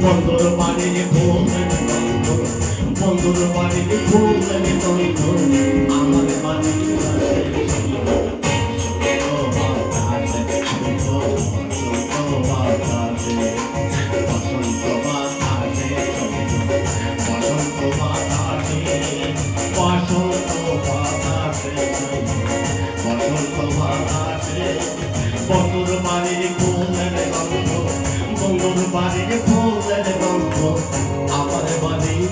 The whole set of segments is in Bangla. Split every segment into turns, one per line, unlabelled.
বন্ধুর বাড়ির ফুলের গন্ধ, বন্ধুর বাড়ির ফুলের গন্ধ, আমার বাড়ির বন্ধুর বাড়ির ফুলের গন্ধ, বন্ধুর বাড়ির ফুলের গন্ধ, আমার বাড়ির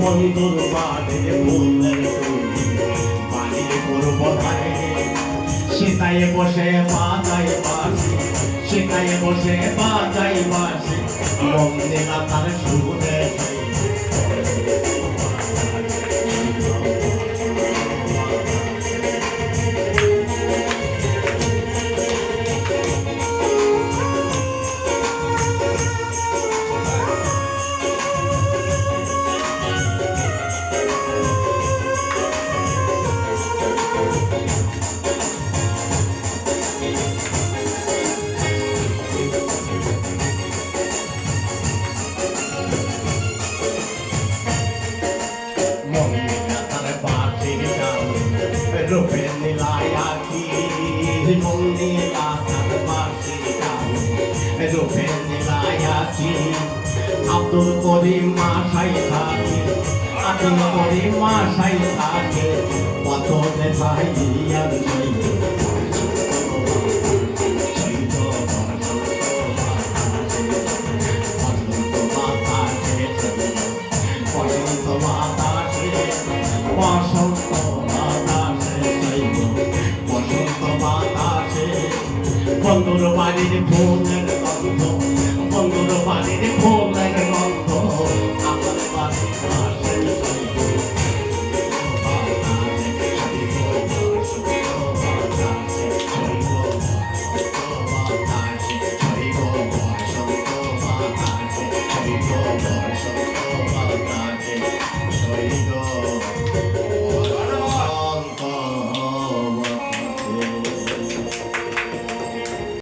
বন্ধুর বাড়ির ফুলের বাড়ির পূর্ব ধারে সেটায় বসে বাজাই বাসি, সেটায় বসে বাজাই বাসি, মন্দিরা তার সুরে রূপে নীলায়াকি মন্দিরা তার বাসি রূপে নীলায়াকি আব্দুল করিম মাসাই থাকে, আব্দুল করিম মাসাই থাকে, কত দেখাই আর বন্ধুর বাড়ির ফুলের